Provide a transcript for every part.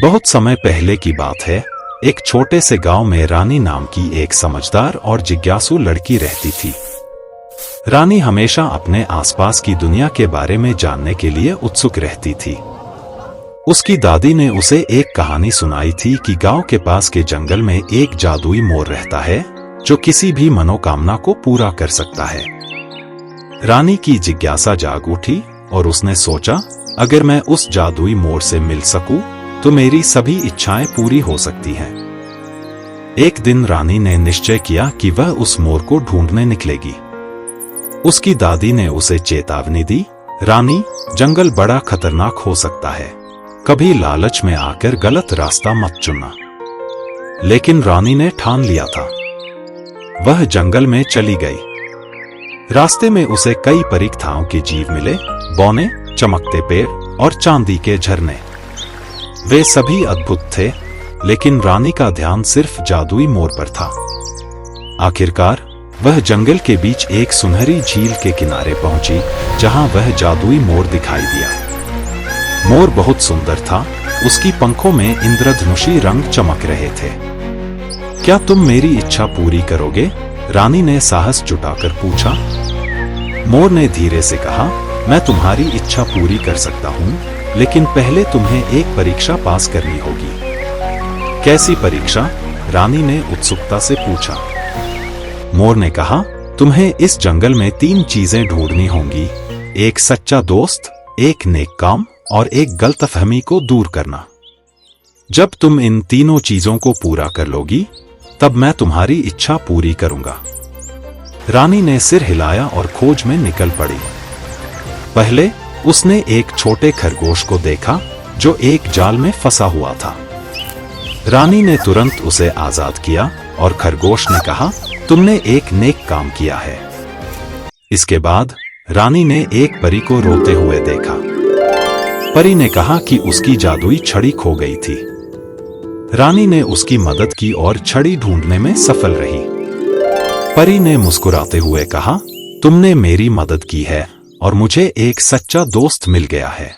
बहुत समय पहले की बात है। एक छोटे से गांव में रानी नाम की एक समझदार और जिज्ञासु लड़की रहती थी। रानी हमेशा अपने आसपास की दुनिया के बारे में जानने के लिए उत्सुक रहती थी। उसकी दादी ने उसे एक कहानी सुनाई थी कि गांव के पास के जंगल में एक जादुई मोर रहता है जो किसी भी मनोकामना को पूरा कर सकता है। रानी की जिज्ञासा जाग उठी और उसने सोचा, अगर मैं उस जादुई मोर से मिल सकूं तो मेरी सभी इच्छाएं पूरी हो सकती हैं। एक दिन रानी ने निश्चय किया कि वह उस मोर को ढूंढने निकलेगी। उसकी दादी ने उसे चेतावनी दी, रानी, जंगल बड़ा खतरनाक हो सकता है, कभी लालच में आकर गलत रास्ता मत चुनना। लेकिन रानी ने ठान लिया था। वह जंगल में चली गई। रास्ते में उसे कई परीक्षाओं के जीव मिले, बौने, चमकते पेड़ और चांदी के झरने। वे सभी अद्भुत थे, लेकिन रानी का ध्यान सिर्फ जादुई मोर पर था। आखिरकार वह जंगल के बीच एक सुनहरी झील के किनारे पहुंची, जहां वह जादुई मोर दिखाई दिया। मोर बहुत सुंदर था, उसकी पंखों में इंद्रधनुषी रंग चमक रहे थे। क्या तुम मेरी इच्छा पूरी करोगे? रानी ने साहस जुटाकर पूछा। मोर ने धीरे से कहा, मैं तुम्हारी इच्छा पूरी कर सकता हूं, लेकिन पहले तुम्हें एक परीक्षा पास करनी होगी। कैसी परीक्षा? रानी ने उत्सुकता से पूछा। मोर ने कहा, तुम्हें इस जंगल में 3 चीजें ढूंढनी होंगी, एक सच्चा दोस्त, एक नेक काम और एक गलतफहमी को दूर करना। जब तुम इन तीनों चीजों को पूरा कर लोगी, तब मैं तुम्हारी इच्छा पूरी करूंगा। रानी ने सिर हिलाया और खोज में निकल पड़ी। पहले उसने एक छोटे खरगोश को देखा जो एक जाल में फंसा हुआ था। रानी ने तुरंत उसे आजाद किया और खरगोश ने कहा, तुमने एक नेक काम किया है। इसके बाद रानी ने एक परी को रोते हुए देखा। परी ने कहा कि उसकी जादुई छड़ी खो गई थी। रानी ने उसकी मदद की और छड़ी ढूंढने में सफल रही। परी ने मुस्कुराते हुए कहा, तुमने मेरी मदद की है और मुझे एक सच्चा दोस्त मिल गया है।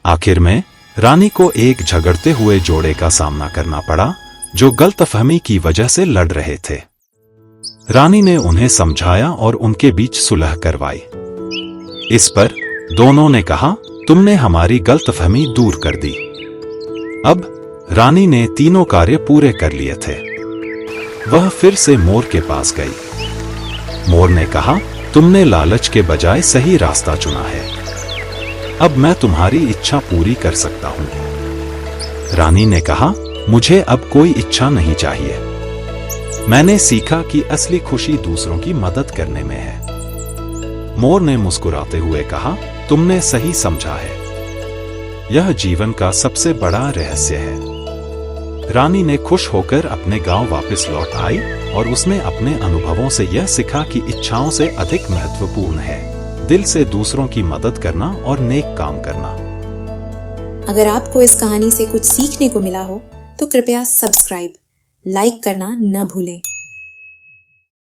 आखिर में रानी को एक झगड़ते हुए जोड़े का सामना करना पड़ा जो गलतफहमी की वजह से लड़ रहे थे। रानी ने उन्हें समझाया और उनके बीच सुलह करवाई। इस पर दोनों ने कहा, तुमने हमारी गलतफहमी दूर कर दी। अब रानी ने तीनों कार्य पूरे कर लिए थे। वह फिर से मोर के पास गई। मोर ने कहा, तुमने लालच के बजाय सही रास्ता चुना है। अब मैं तुम्हारी इच्छा पूरी कर सकता हूं। रानी ने कहा, मुझे अब कोई इच्छा नहीं चाहिए। मैंने सीखा कि असली खुशी दूसरों की मदद करने में है। मोर ने मुस्कुराते हुए कहा, तुमने सही समझा है। यह जीवन का सबसे बड़ा रहस्य है। रानी ने खुश होकर अपने गांव वापस लौट आई और उसने अपने अनुभवों से यह सीखा कि इच्छाओं से अधिक महत्वपूर्ण है दिल से दूसरों की मदद करना और नेक काम करना। अगर आपको इस कहानी से कुछ सीखने को मिला हो तो कृपया सब्सक्राइब, लाइक करना न भूलें।